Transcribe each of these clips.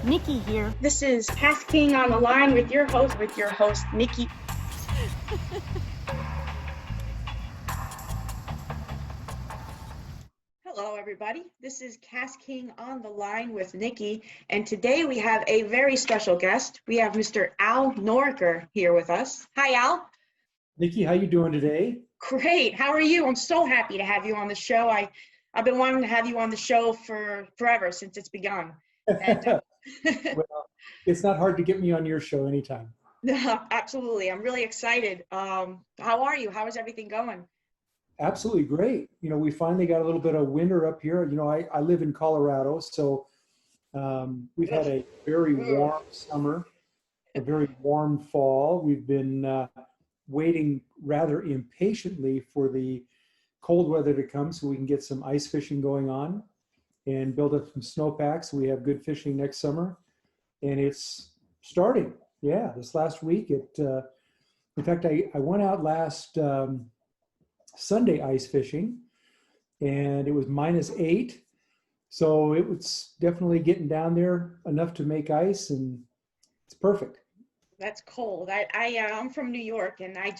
Nikki here. This is KastKing On The Line with your host, Nikki. Hello, everybody. This is KastKing On The Line with Nikki, and today we have a very special guest. We have Mr. Al Noraker here with us. Hi, Al. Nikki, how you doing today? Great. How are you? I'm so happy to have you on the show. I've been wanting to have you on the show for forever, since it's begun. And, Well, it's not hard to get me on your show anytime. No, absolutely. I'm really excited. How are you? How is everything going? Absolutely great. We finally got a little bit of winter up here. I live in Colorado, so we've had a very warm summer, a very warm fall. We've been waiting rather impatiently for the cold weather to come so we can get some ice fishing going on and build up some snowpacks so we have good fishing next summer. And it's starting. Yeah, this last week, in fact, I went out last Sunday ice fishing, and it was -8. So it was definitely getting down there enough to make ice, and it's perfect. That's cold. I'm from New York, and I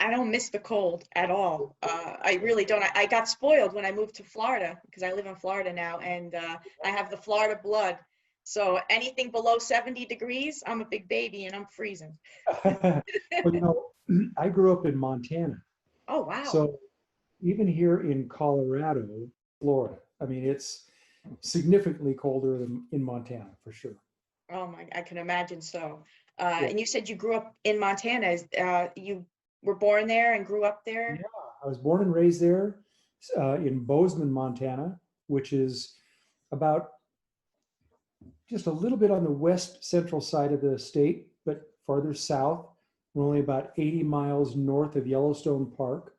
don't miss the cold at all. I really don't. I got spoiled when I moved to Florida because I live in Florida now, and I have the Florida blood. So anything below 70 degrees, I'm a big baby and I'm freezing. Well, I grew up in Montana. Oh, wow. So even here in Colorado, Florida, it's significantly colder than in Montana for sure. Oh my, I can imagine so. Yeah. And you said you grew up in Montana. You were born there and grew up there? Yeah, I was born and raised there in Bozeman, Montana, which is about just a little bit on the west central side of the state, but farther south. We're only about 80 miles north of Yellowstone Park,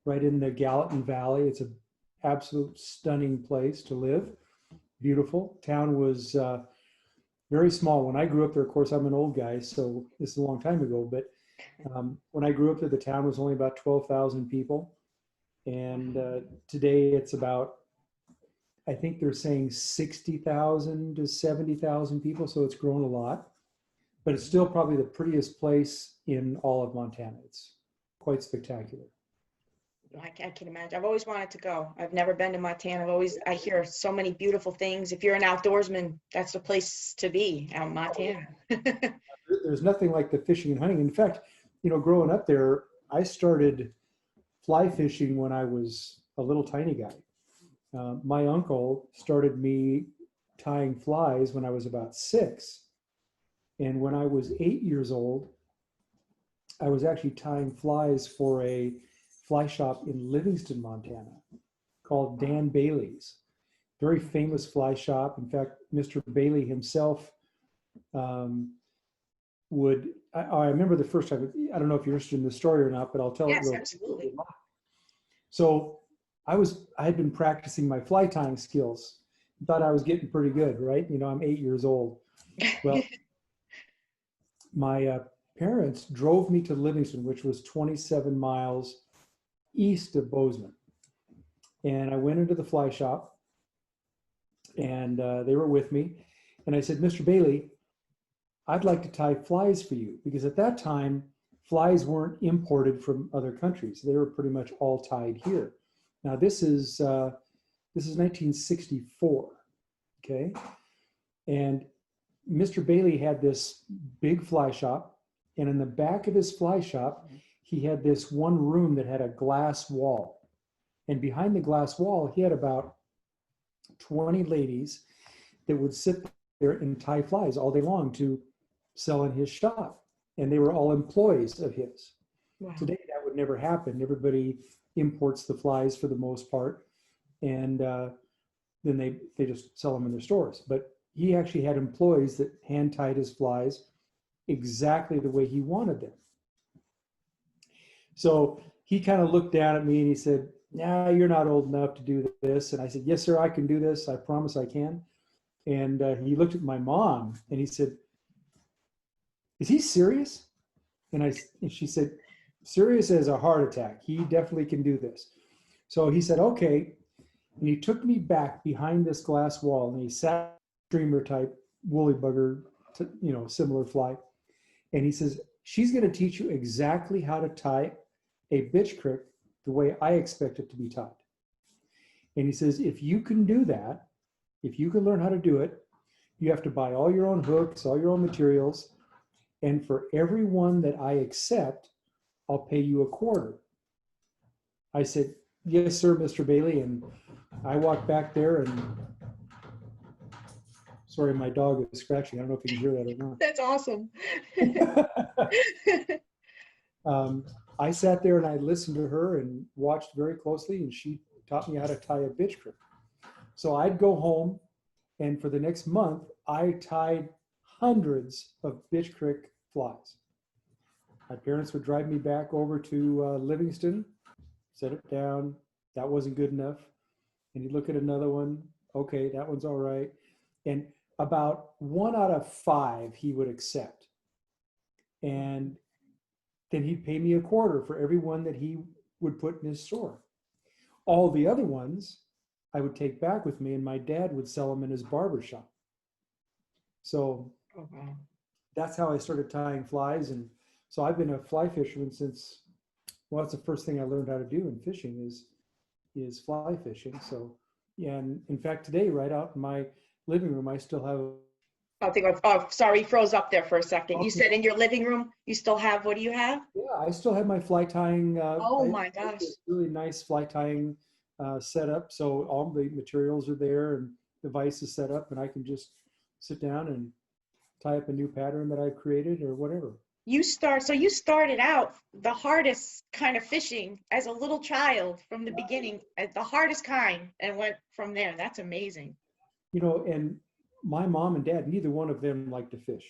right in the Gallatin Valley. It's an absolute stunning place to live. Beautiful. Town was very small. When I grew up there, of course, I'm an old guy, so this is a long time ago, but when I grew up there, the town was only about 12,000 people. And today it's about, I think they're saying 60,000 to 70,000 people, so it's grown a lot. But it's still probably the prettiest place in all of Montana. It's quite spectacular. I can imagine. I've always wanted to go. I've never been to Montana. I hear so many beautiful things. If you're an outdoorsman, that's the place to be, out in Montana. There's nothing like the fishing and hunting. In fact, growing up there, I started fly fishing when I was a little tiny guy. My uncle started me tying flies when I was about 6. And when I was 8 years old, I was actually tying flies for a fly shop in Livingston, Montana, called Dan Bailey's. Very famous fly shop. In fact, Mr. Bailey himself I remember the first time, I don't know if you're interested in the story or not, but I'll tell it. Yes, absolutely. So I had been practicing my fly tying skills. Thought I was getting pretty good, right? I'm 8 years old. Well, my parents drove me to Livingston, which was 27 miles east of Bozeman. And I went into the fly shop, and they were with me. And I said, Mr. Bailey, I'd like to tie flies for you, because at that time, flies weren't imported from other countries. They were pretty much all tied here. Now this is 1964, okay? And Mr. Bailey had this big fly shop, and in the back of his fly shop, he had this one room that had a glass wall. And behind the glass wall, he had about 20 ladies that would sit there and tie flies all day long to sell in his shop. And they were all employees of his. Wow. Today, that would never happen. Everybody imports the flies for the most part, and then they just sell them in their stores. But he actually had employees that hand tied his flies exactly the way he wanted them. So he kind of looked down at me and he said, "Nah, you're not old enough to do this." And I said, "Yes, sir, I can do this. I promise I can." And he looked at my mom and he said, "Is he serious?" And she said, "Serious as a heart attack. He definitely can do this." So he said, "Okay." And he took me back behind this glass wall and he sat streamer type woolly bugger, similar fly. And he says, she's going to teach you exactly how to tie a bitch crick the way I expect it to be tied. And he says, if you can do that, if you can learn how to do it, you have to buy all your own hooks, all your own materials. And for every one that I accept, I'll pay you a quarter. I said, yes, sir, Mr. Bailey. And I walked back there and, sorry, my dog is scratching. I don't know if you can hear that or not. That's awesome. I sat there and I listened to her and watched very closely, and she taught me how to tie a bitch crick. So I'd go home, and for the next month, I tied hundreds of bitch crick flies. My parents would drive me back over to Livingston, set it down. That wasn't good enough. And he'd look at another one. Okay, that one's all right. And about 1 out of 5 he would accept. And then he'd pay me a quarter for every one that he would put in his store. All the other ones I would take back with me, and my dad would sell them in his barber shop. So that's how I started tying flies. And so I've been a fly fisherman since, well, that's the first thing I learned how to do in fishing is fly fishing. So, yeah, and in fact, today, right out in my living room, I still have. Sorry, froze up there for a second. Okay. You said in your living room, you still have, what do you have? Yeah, I still have my fly tying. Oh my gosh. Really nice fly tying setup. So all the materials are there and the vise is set up, and I can just sit down and tie up a new pattern that I've created or whatever. You started out the hardest kind of fishing as a little child from the beginning, the hardest kind, and went from there. That's amazing. And my mom and dad, neither one of them liked to fish.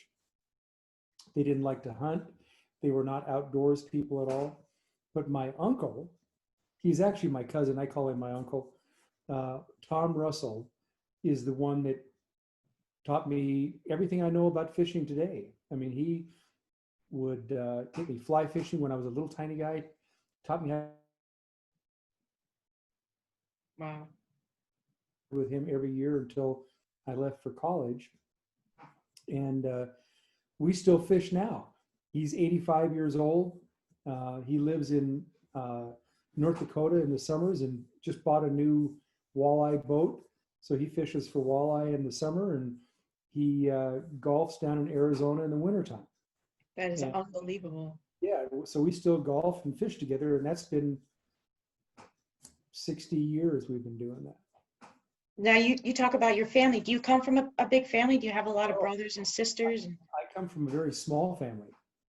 They didn't like to hunt. They were not outdoors people at all. But my uncle, he's actually my cousin. I call him my uncle. Tom Russell is the one that taught me everything I know about fishing today. I mean, he would take me fly fishing when I was a little tiny guy, taught me how. Wow. With him every year until I left for college. And we still fish now. He's 85 years old. He lives in North Dakota in the summers and just bought a new walleye boat. So he fishes for walleye in the summer, and he golfs down in Arizona in the wintertime. That is unbelievable. Yeah, so we still golf and fish together, and that's been 60 years we've been doing that. Now you talk about your family. Do you come from a big family? Do you have a lot of brothers and sisters? I come from a very small family.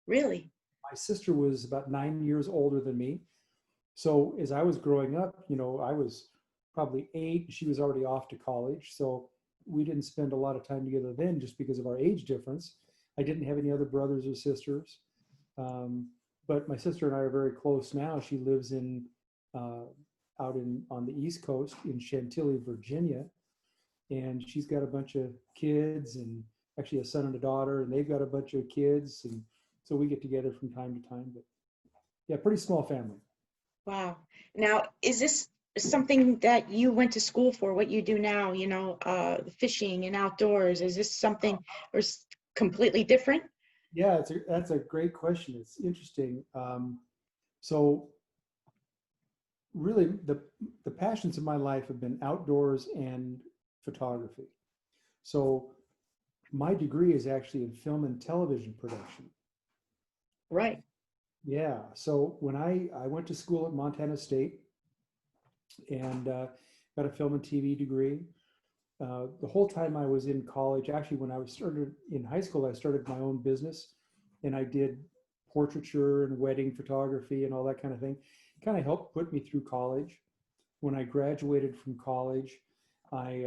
Really? My sister was about 9 years older than me. So as I was growing up, I was probably 8. She was already off to college. So we didn't spend a lot of time together then just because of our age difference. I didn't have any other brothers or sisters. But my sister and I are very close now. She lives out on the East Coast in Chantilly, Virginia. And she's got a bunch of kids, and actually a son and a daughter, and they've got a bunch of kids. And so we get together from time to time, but yeah, pretty small family. Wow. Now, is this something that you went to school for, what you do now, fishing and outdoors? Is this something or completely different? Yeah, that's a great question. It's interesting. So really the passions of my life have been outdoors and photography. So my degree is actually in film and television production. Right. Yeah. So when I went to school at Montana State and got a film and TV degree, the whole time I was in college, actually when I started in high school, I started my own business, and I did portraiture and wedding photography and all that kind of thing. It kind of helped put me through college. When I graduated from college, I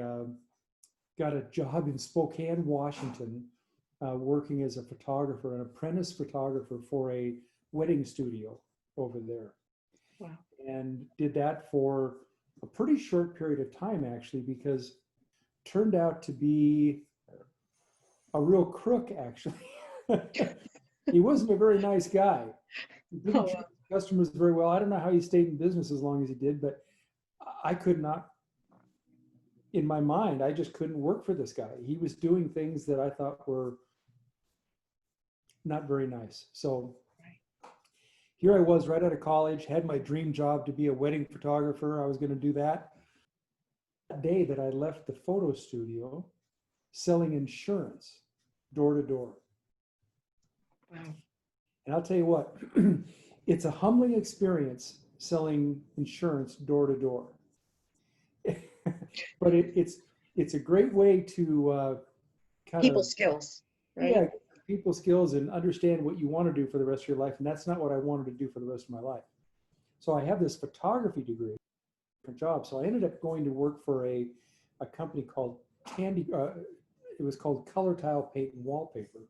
got a job in Spokane, Washington, working as a photographer, an apprentice photographer for a wedding studio over there. Wow. And did that for a pretty short period of time, actually, because turned out to be a real crook, actually. He wasn't a very nice guy. He didn't treat customers very well. I don't know how he stayed in business as long as he did, but I could not in my mind, I just couldn't work for this guy. He was doing things that I thought were not very nice. So here I was right out of college, had my dream job to be a wedding photographer. I was going to do that. That day that I left the photo studio, selling insurance door to door. Wow. And I'll tell you what, it's a humbling experience selling insurance door to door. But it's a great way to kind People of, skills, right? yeah, people skills and understand what you want to do for the rest of your life. And that's not what I wanted to do for the rest of my life. So I have this photography degree, different job. So I ended up going to work for a company called it was called Color Tile Paint and Wallpaper.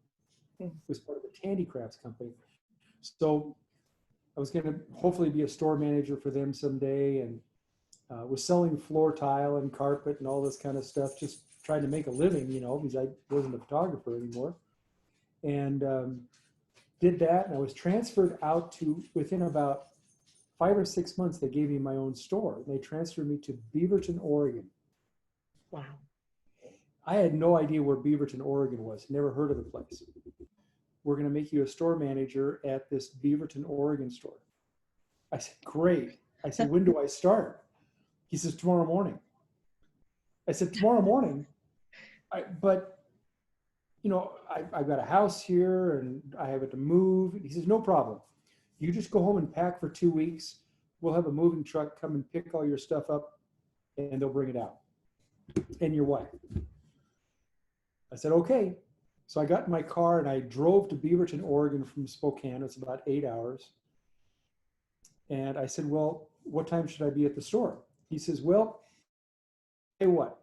It was part of the Tandy Crafts company. So I was going to hopefully be a store manager for them someday, and was selling floor tile and carpet and all this kind of stuff, just trying to make a living, because I wasn't a photographer anymore. And did that, and I was transferred out to, within about 5 or 6 months, they gave me my own store. They transferred me to Beaverton, Oregon. Wow. I had no idea where Beaverton, Oregon was, never heard of the place. We're going to make you a store manager at this Beaverton, Oregon store. I said, great. I said, when do I start? He says, tomorrow morning. I said, tomorrow morning? But I've got a house here and I have to move. He says, no problem. You just go home and pack for 2 weeks. We'll have a moving truck come and pick all your stuff up and they'll bring it out. And your wife. I said, okay. So I got in my car and I drove to Beaverton, Oregon from Spokane. It's about 8 hours. And I said, well, what time should I be at the store? He says, well, hey, what?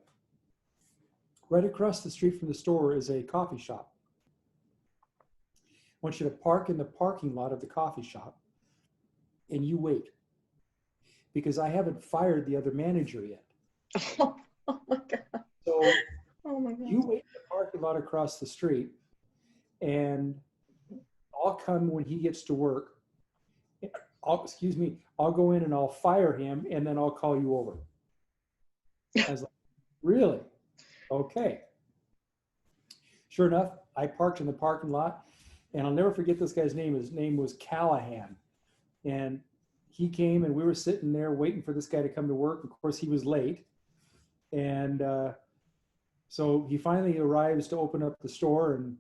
Right across the street from the store is a coffee shop. I want you to park in the parking lot of the coffee shop and you wait, because I haven't fired the other manager yet. Oh my God. So Oh my God. you wait in the parking lot across the street and I'll come when he gets to work. I'll go in and I'll fire him and then I'll call you over. I was like, really? Okay. Sure enough, I parked in the parking lot and I'll never forget this guy's name. His name was Callahan. And he came and we were sitting there waiting for this guy to come to work. Of course, he was late. And so he finally arrives to open up the store and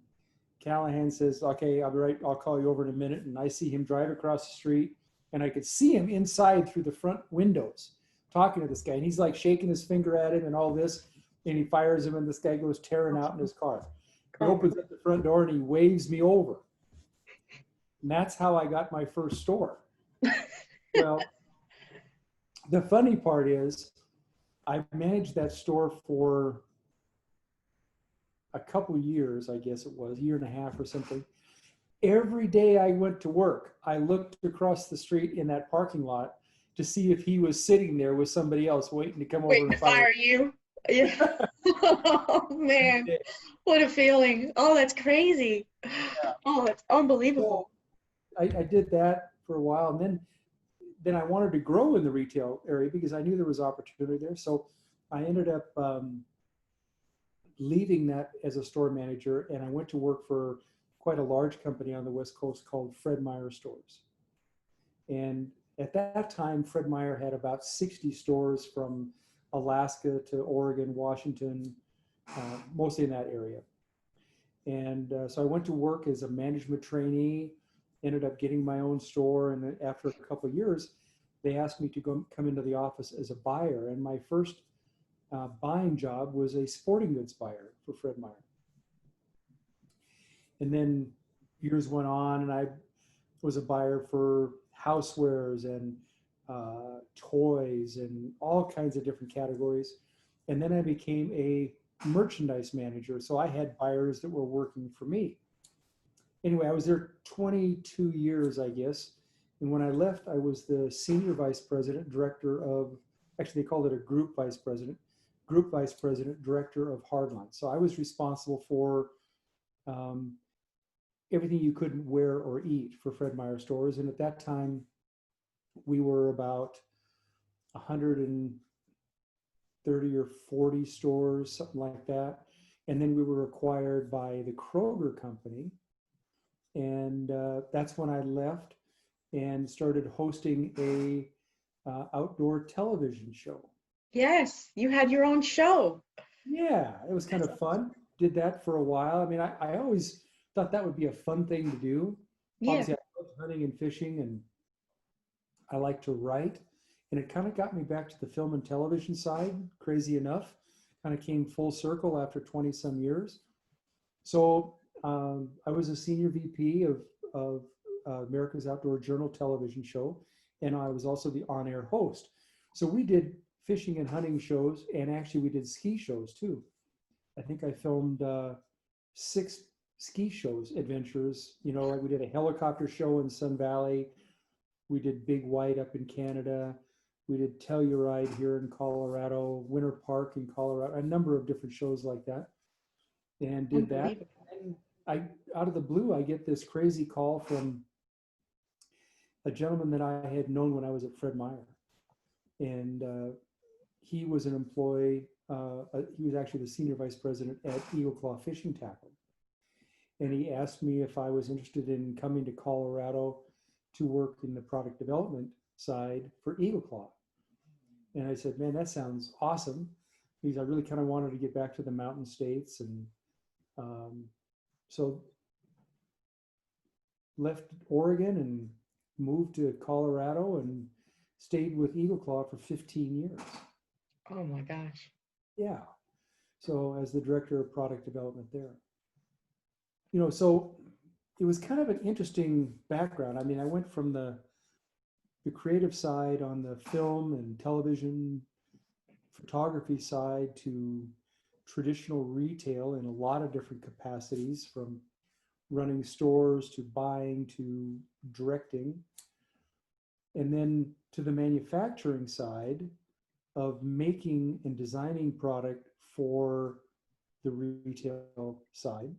Callahan says, okay, I'll be right. I'll call you over in a minute. And I see him drive across the street and I could see him inside through the front windows talking to this guy. And he's like shaking his finger at him and all this. And he fires him and this guy goes tearing out in his car. He opens up the front door and he waves me over. And that's how I got my first store. Well, the funny part is I managed that store for a couple of years, I guess it was, a year and a half or something. Every day I went to work, I looked across the street in that parking lot to see if he was sitting there with somebody else waiting to come over and fire you. Yeah. Oh man, what a feeling. Oh, that's crazy. Yeah. Oh, that's unbelievable. So I did that for a while, and then I wanted to grow in the retail area because I knew there was opportunity there. So I ended up leaving that as a store manager, and I went to work for quite a large company on the West Coast called Fred Meyer Stores. And at that time, Fred Meyer had about 60 stores from Alaska to Oregon, Washington, mostly in that area. And so I went to work as a management trainee, ended up getting my own store. And after a couple of years, they asked me to come into the office as a buyer. And my first buying job was a sporting goods buyer for Fred Meyer. And then years went on and I was a buyer for housewares and toys and all kinds of different categories. And then I became a merchandise manager. So I had buyers that were working for me. Anyway, I was there 22 years, I guess. And when I left, I was the senior vice president, director of, actually they called it a group vice president, director of hardlines. So I was responsible for everything you couldn't wear or eat for Fred Meyer stores. And at that time, we were about 130 30 or 40 stores, something like that. And then we were acquired by the Kroger company. And that's when I left and started hosting a outdoor television show. Yes, you had your own show. Yeah, it was kind of fun. Did that for a while. I mean, I always thought that would be a fun thing to do. Yeah. Obviously, I love hunting and fishing, and I like to write. And it kind of got me back to the film and television side, crazy enough. Kind of came full circle after 20 some years. So I was a senior VP of America's Outdoor Journal television show, and I was also the on-air host. So we did fishing and hunting shows, and actually we did ski shows too. I think I filmed 6 ski shows, adventures. You know, like we did a helicopter show in Sun Valley. We did Big White up in Canada. We did Telluride here in Colorado, Winter Park in Colorado, a number of different shows like that, and did that. And I, out of the blue, I get this crazy call from a gentleman that I had known when I was at Fred Meyer. And he was an employee, he was actually the senior vice president at Eagle Claw Fishing Tackle. And he asked me if I was interested in coming to Colorado to work in the product development side for Eagle Claw. And I said, man, that sounds awesome. Because I really kind of wanted to get back to the mountain states. And so left Oregon and moved to Colorado and stayed with Eagle Claw for 15 years. Oh my gosh. Yeah. So as the director of product development there. You know, so it was kind of an interesting background. I mean, I went from the creative side on the film and television photography side to traditional retail in a lot of different capacities, from running stores to buying to directing, and then to the manufacturing side of making and designing product for the retail side.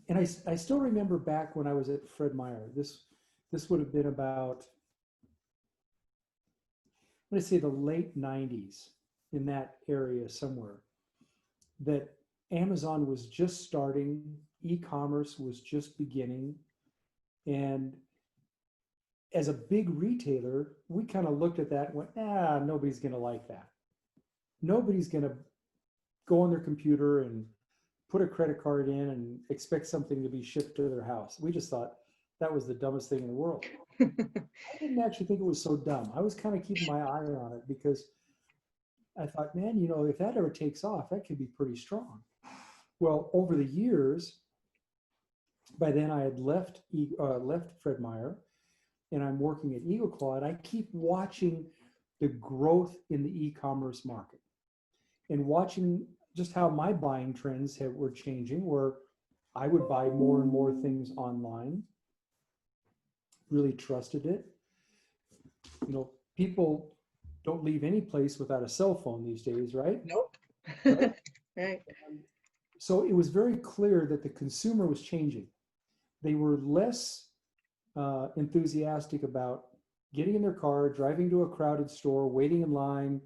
And I still remember back when I was at Fred Meyer, this would have been about, I'm going to say the late 90s, in that area somewhere, that Amazon was just starting, e-commerce was just beginning. And as a big retailer, we kind of looked at that and went, nobody's going to like that. Nobody's going to go on their computer and put a credit card in and expect something to be shipped to their house. We just thought that was the dumbest thing in the world. I didn't actually think it was so dumb. I was kind of keeping my eye on it because I thought, man, you know, if that ever takes off, that could be pretty strong. Well, over the years, by then I had left Fred Meyer, and I'm working at Eagle Claw, and I keep watching the growth in the e-commerce market and watching just how my buying trends were changing, where I would buy more and more things online, really trusted it. You know, people don't leave any place without a cell phone these days, right? Nope. Right? Right. So it was very clear that the consumer was changing. They were less enthusiastic about getting in their car, driving to a crowded store, waiting in line,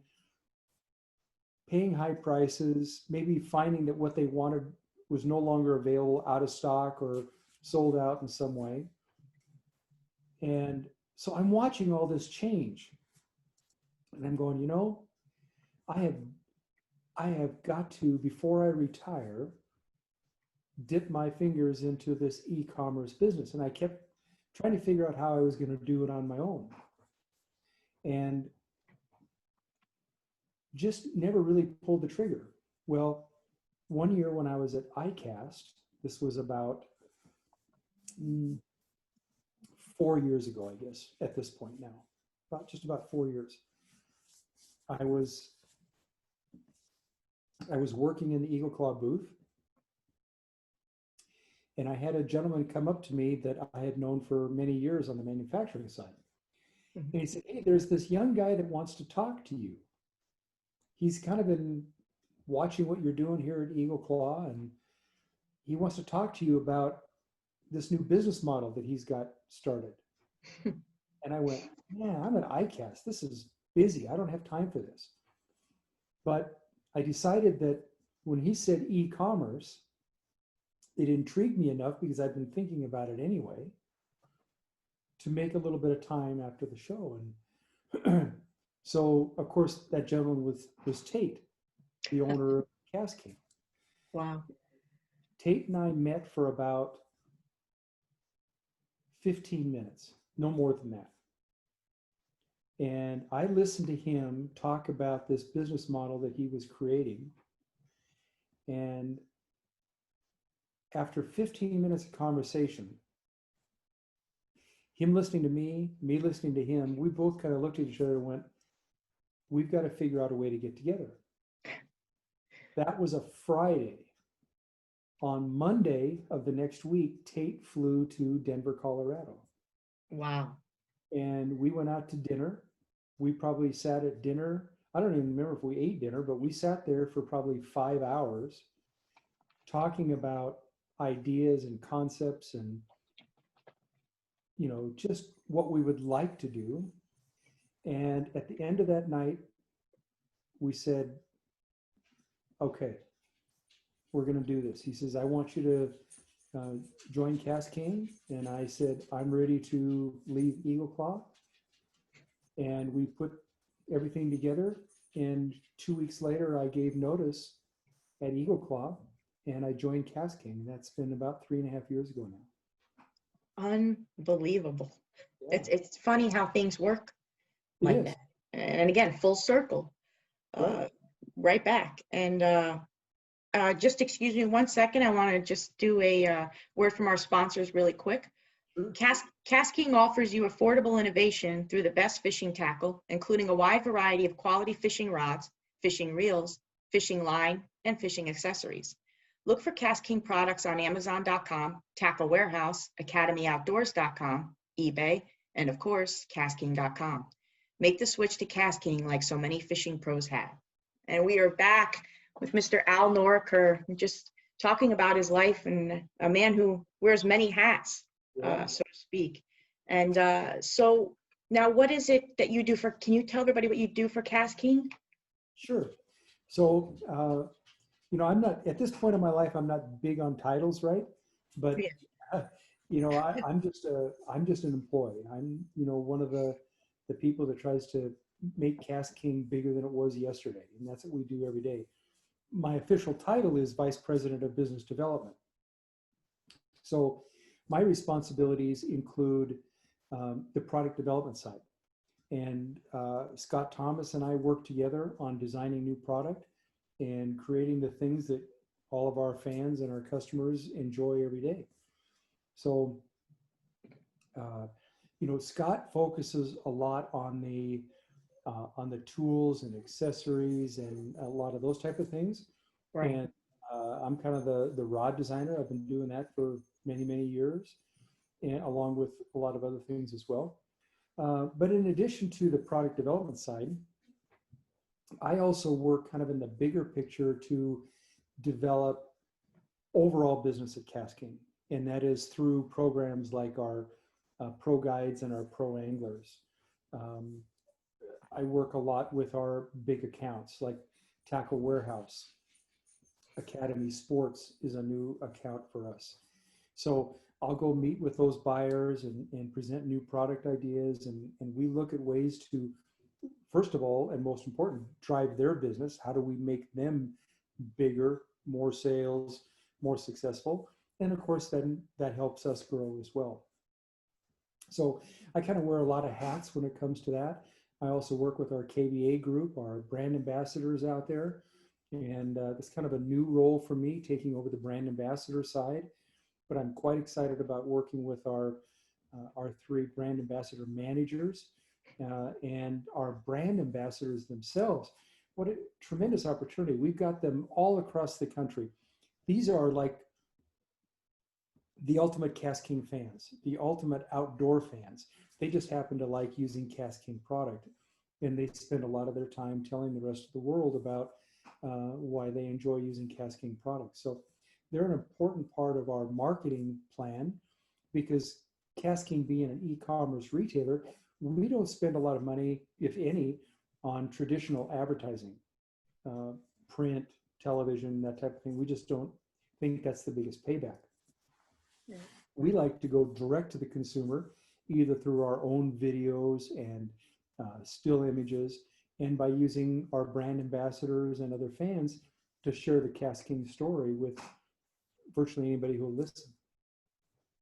paying high prices, maybe finding that what they wanted was no longer available, out of stock, or sold out in some way. And so I'm watching all this change. And I'm going, you know, I have got to, before I retire, dip my fingers into this e-commerce business. And I kept trying to figure out how I was going to do it on my own. And just never really pulled the trigger. Well, one year when I was at ICAST, this was about 4 years ago, I guess, at this point now, just about 4 years. I was working in the Eagle Claw booth, and I had a gentleman come up to me that I had known for many years on the manufacturing side. Mm-hmm. And he said, hey, there's this young guy that wants to talk to you. He's kind of been watching what you're doing here at Eagle Claw, and he wants to talk to you about this new business model that he's got started. And I went, man, I'm at ICAST. This is busy. I don't have time for this. But I decided that when he said e-commerce, it intrigued me enough because I've been thinking about it anyway to make a little bit of time after the show. And so, of course, that gentleman was Tate, the owner of KastKing. Wow. Tate and I met for about 15 minutes, no more than that. And I listened to him talk about this business model that he was creating. And after 15 minutes of conversation, him listening to me listening to him, we both kind of looked at each other and went, we've got to figure out a way to get together. That was a Friday. On Monday of the next week, Tate flew to Denver, Colorado. Wow. And we went out to dinner. We probably sat at dinner. I don't even remember if we ate dinner, but we sat there for probably 5 hours talking about ideas and concepts and, you know, just what we would like to do. And at the end of that night, we said, okay, we're going to do this. He says, I want you to join KastKing. And I said, I'm ready to leave Eagle Claw. And we put everything together. And 2 weeks later, I gave notice at Eagle Claw and I joined KastKing. That's been about 3.5 years ago now. Unbelievable. Yeah. It's funny how things work like It is. that. And again, full circle, Right. right back. And just excuse me 1 second. I want to just do a word from our sponsors really quick. Sure. KastKing offers you affordable innovation through the best fishing tackle, including a wide variety of quality fishing rods, fishing reels, fishing line, and fishing accessories. Look for KastKing products on Amazon.com, Tackle Warehouse, AcademyOutdoors.com, eBay, and of course, KastKing.com. Make the switch to KastKing like so many fishing pros have. And we are back with Mr. Al Noraker, just talking about his life and a man who wears many hats, so to speak. And so now what is it that you do can you tell everybody what you do for KastKing? Sure. So, you know, I'm not, at this point in my life, I'm not big on titles, right? But, you know, I'm just an employee. I'm, you know, one of the people that tries to make KastKing bigger than it was yesterday. And that's what we do every day. My official title is Vice President of Business Development. So my responsibilities include the product development side. And Scott Thomas and I work together on designing new product and creating the things that all of our fans and our customers enjoy every day. So, you know, Scott focuses a lot on the tools and accessories and a lot of those type of things. Right. And I'm kind of the rod designer. I've been doing that for many, many years, and along with a lot of other things as well. But in addition to the product development side, I also work kind of in the bigger picture to develop overall business at KastKing. And that is through programs like our Pro Guides and our Pro Anglers. I work a lot with our big accounts like Tackle Warehouse. Academy Sports is a new account for us. So I'll go meet with those buyers and present new product ideas. And we look at ways to, first of all, and most important, drive their business. How do we make them bigger, more sales, more successful? And of course, then that helps us grow as well. So I kind of wear a lot of hats when it comes to that. I also work with our KBA group, our brand ambassadors out there. And it's kind of a new role for me, taking over the brand ambassador side. But I'm quite excited about working with our 3 brand ambassador managers and our brand ambassadors themselves. What a tremendous opportunity. We've got them all across the country. These are like the ultimate KastKing fans, the ultimate outdoor fans. They just happen to like using KastKing product. And they spend a lot of their time telling the rest of the world about why they enjoy using KastKing products. So they're an important part of our marketing plan, because KastKing being an e-commerce retailer, we don't spend a lot of money, if any, on traditional advertising. print, television, that type of thing. We just don't think that's the biggest payback. Yeah. We like to go direct to the consumer, either through our own videos and still images, and by using our brand ambassadors and other fans to share the KastKing story with virtually anybody who will listen.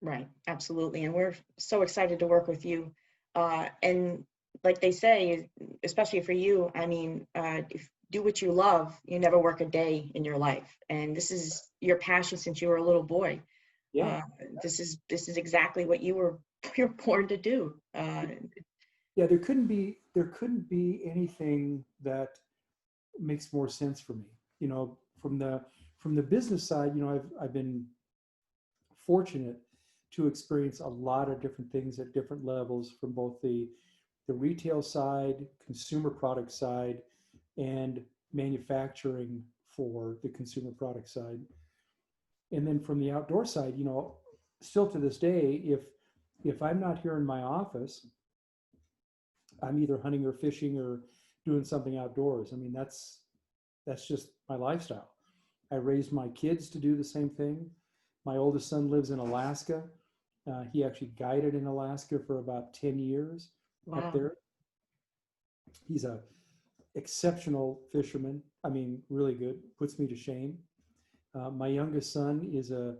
Right, absolutely. And we're so excited to work with you. And like they say, especially for you, I mean, if do what you love, you never work a day in your life. And this is your passion since you were a little boy. Yeah. This is exactly what you're born to do. Yeah, there couldn't be anything that makes more sense for me. You know, from the business side, you know, I've been fortunate to experience a lot of different things at different levels, from both the retail side, consumer product side, and manufacturing for the consumer product side. And then from the outdoor side, you know, still to this day, if I'm not here in my office, I'm either hunting or fishing or doing something outdoors. I mean, that's just my lifestyle. I raised my kids to do the same thing. My oldest son lives in Alaska. He actually guided in Alaska for about 10 years up there. He's a exceptional fisherman. I mean, really good. Puts me to shame. My youngest son is a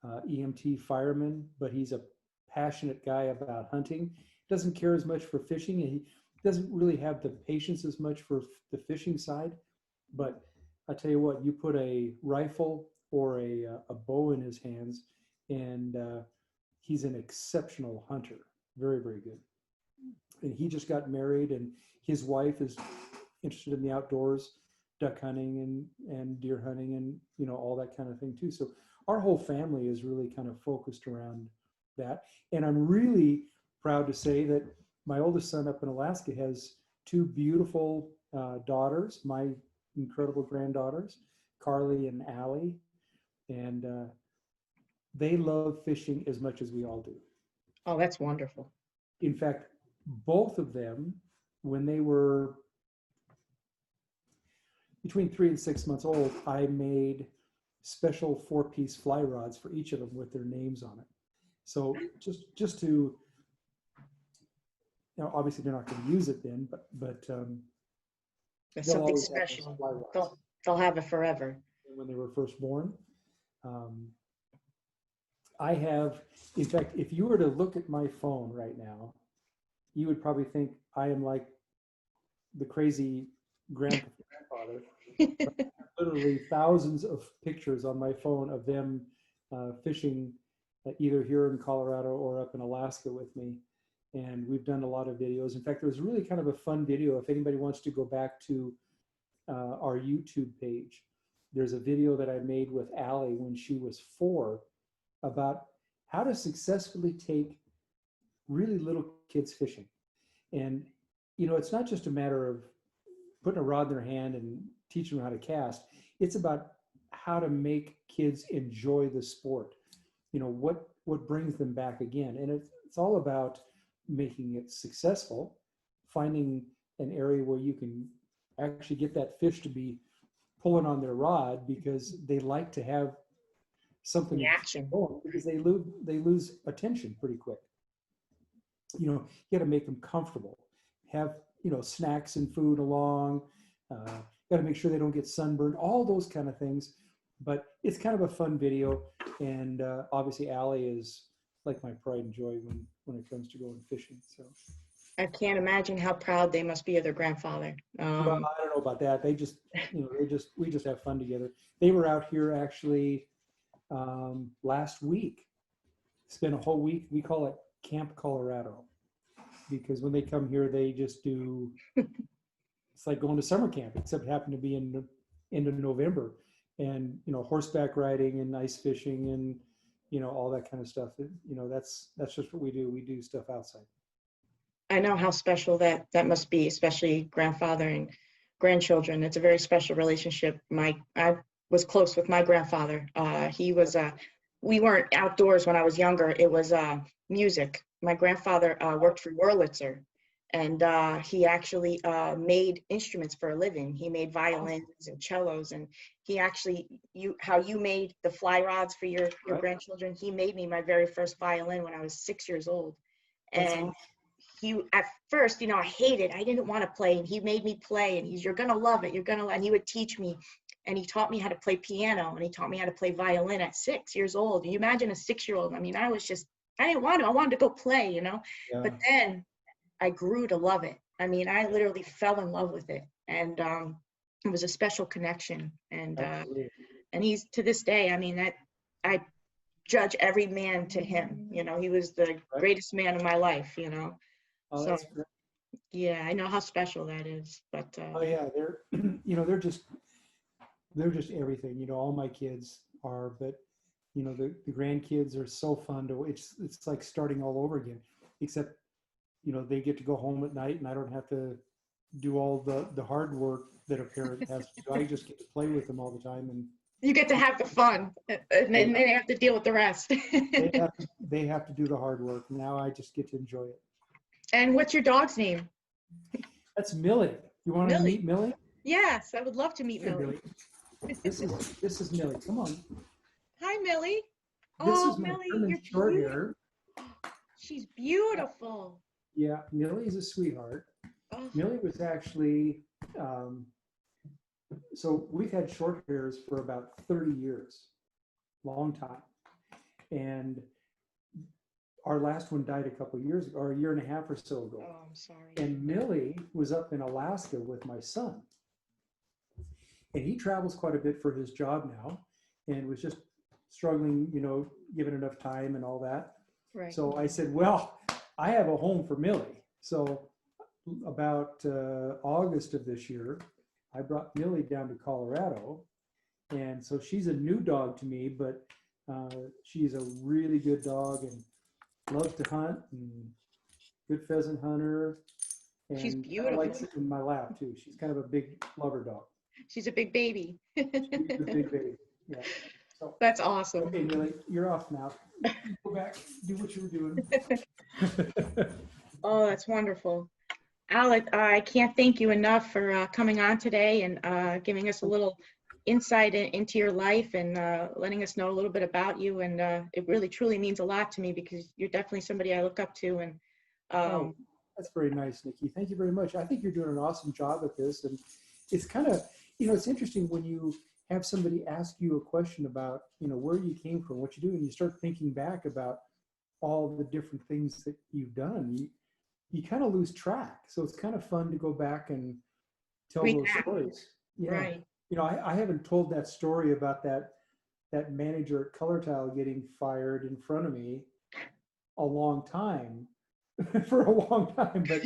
EMT fireman, but he's a passionate guy about hunting. Doesn't care as much for fishing. He doesn't really have the patience as much for the fishing side. But I tell you what, you put a rifle or a bow in his hands, and he's an exceptional hunter. Very, very good. And he just got married, and his wife is interested in the outdoors, duck hunting and deer hunting, and you know, all that kind of thing too. So our whole family is really kind of focused around that. And I'm really proud to say that my oldest son up in Alaska has two beautiful daughters, my incredible granddaughters, Carly and Allie, and they love fishing as much as we all do. Oh, that's wonderful. In fact, both of them, when they were between 3 and 6 months old, I made special 4-piece fly rods for each of them with their names on it. So just to, you know, obviously they're not going to use it then, but It's they'll something always have those special. fly rods. They'll have it forever. When they were first born. I have, in fact, if you were to look at my phone right now, you would probably think I am like the crazy grandfather. Literally thousands of pictures on my phone of them fishing either here in Colorado or up in Alaska with me. And we've done a lot of videos. In fact, there was really kind of a fun video. If anybody wants to go back to our YouTube page, there's a video that I made with Allie when she was 4 about how to successfully take really little kids fishing. And, you know, it's not just a matter of putting a rod in their hand and teaching them how to cast. It's about how to make kids enjoy the sport. You know, what brings them back again. And it's all about making it successful, finding an area where you can actually get that fish to be pulling on their rod because they like to have something Reaction. because they lose attention pretty quick. You know, you got to make them comfortable, have, you know, snacks and food along, got to make sure they don't get sunburned, all those kind of things. But it's kind of a fun video, and obviously Allie is like my pride and joy when it comes to going fishing. So I can't imagine how proud they must be of their grandfather. well, I don't know about that. They just, you know, we just have fun together. They were out here actually last week. Spent a whole week. We call it Camp Colorado because when they come here, they just do. It's like going to summer camp, except it happened to be in the end of November, and you know, horseback riding and ice fishing and you know, all that kind of stuff. You know, that's just what we do. We do stuff outside. I know how special that must be, especially grandfather and grandchildren. It's a very special relationship. I was close with my grandfather. He was we weren't outdoors when I was younger. It was music. My grandfather worked for Wurlitzer, And he actually made instruments for a living. He made violins and cellos, and he actually, how you made the fly rods for your grandchildren, he made me my very first violin when I was 6 years old. And he, at first, I hated, I didn't want to play, and he made me play, and you're gonna love it, and he would teach me, and he taught me how to play piano, and he taught me how to play violin at 6 years old. You imagine a 6-year-old? I mean, I didn't want to, I wanted to go play, Yeah. but then I grew to love it. I mean, I literally fell in love with it, and it was a special connection. And he's, to this day, I mean, I judge every man to him. He was the greatest man in my life. Oh, So that's great. yeah, I know how special that is. But Oh yeah, they're they're just everything. All my kids are, but the grandkids are so fun to. It's like starting all over again, except they get to go home at night, and I don't have to do all the hard work that a parent has to do. I just get to play with them all the time, and you get to have the fun, and then they have to deal with the rest. they have to do the hard work. Now I just get to enjoy it. And what's your dog's name? That's Millie. You want to meet Millie? Yes, I would love to meet Millie. This is Millie. Come on. Hi, Millie. This is my Millie, German you're short hair. She's beautiful. Yeah, Millie is a sweetheart. Oh. Millie was actually, so we've had short hairs for about 30 years, long time. And our last one died a couple of years ago, or a year and a half or so ago. Oh, I'm sorry. And Millie was up in Alaska with my son. And he travels quite a bit for his job now, and was just struggling, given enough time and all that. Right. So I said, well, I have a home for Millie. So about August of this year, I brought Millie down to Colorado. And so she's a new dog to me, but she's a really good dog and loves to hunt, and good pheasant hunter. And she's beautiful. Likes it in my lap too. She's kind of a big lover dog. She's a big baby. She's a big baby. Yeah. So, that's awesome. Okay, Millie, you're off now. Go back, do what you were doing. Oh, that's wonderful. Alec, I can't thank you enough for coming on today and giving us a little insight into your life, and letting us know a little bit about you. And it really truly means a lot to me, because you're definitely somebody I look up to. And that's very nice, Nikki. Thank you very much. I think you're doing an awesome job at this. And it's kind of, it's interesting when you have somebody ask you a question about, where you came from, what you do, and you start thinking back about all the different things that you've done. You kind of lose track. So it's kind of fun to go back and tell those stories. Yeah. Right. I haven't told that story about that manager at Color Tile getting fired in front of me a long time, for a long time. But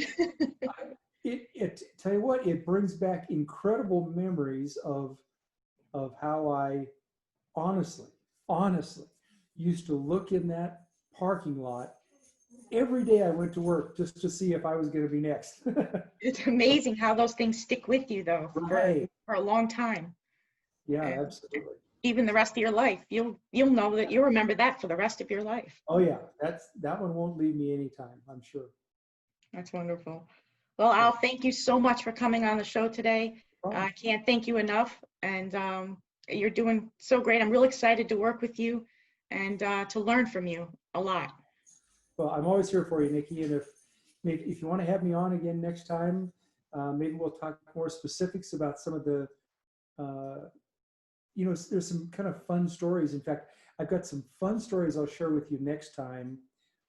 it tell you what, it brings back incredible memories of how I honestly used to look in that parking lot every day I went to work just to see if I was going to be next. It's amazing how those things stick with you, though, for a long time. Yeah, absolutely. Even the rest of your life, you'll know that, you'll remember that for the rest of your life. Oh yeah, that one won't leave me anytime, I'm sure. That's wonderful. Well, Al, thank you so much for coming on the show today. I can't thank you enough, and you're doing so great. I'm really excited to work with you and to learn from you a lot. Well, I'm always here for you, Nikki, and if you want to have me on again next time, maybe we'll talk more specifics about some of the, there's some kind of fun stories. In fact, I've got some fun stories I'll share with you next time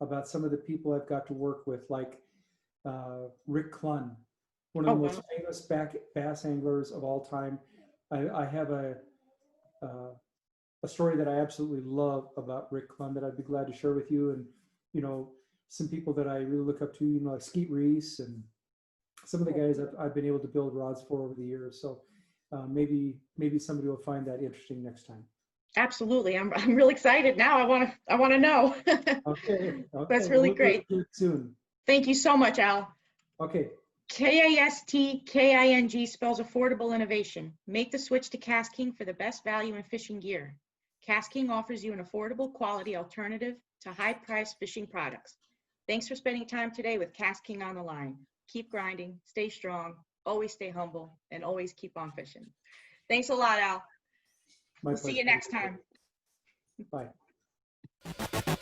about some of the people I've got to work with, like Rick Clunn, one of the most famous bass anglers of all time. I have a story that I absolutely love about Rick Clunn that I'd be glad to share with you. And some people that I really look up to, like Skeet Reese and some of the guys I've been able to build rods for over the years. So maybe somebody will find that interesting next time. Absolutely, I'm really excited now. I want to know. Okay. That's really great. Soon. Thank you so much, Al. Okay. KastKing spells affordable innovation. Make the switch to KastKing for the best value in fishing gear. KastKing offers you an affordable, quality alternative to high-priced fishing products. Thanks for spending time today with KastKing on the Line. keep grinding, stay strong, always stay humble, and always keep on fishing. Thanks a lot, Al. My We'll see pleasure. you next time. Bye.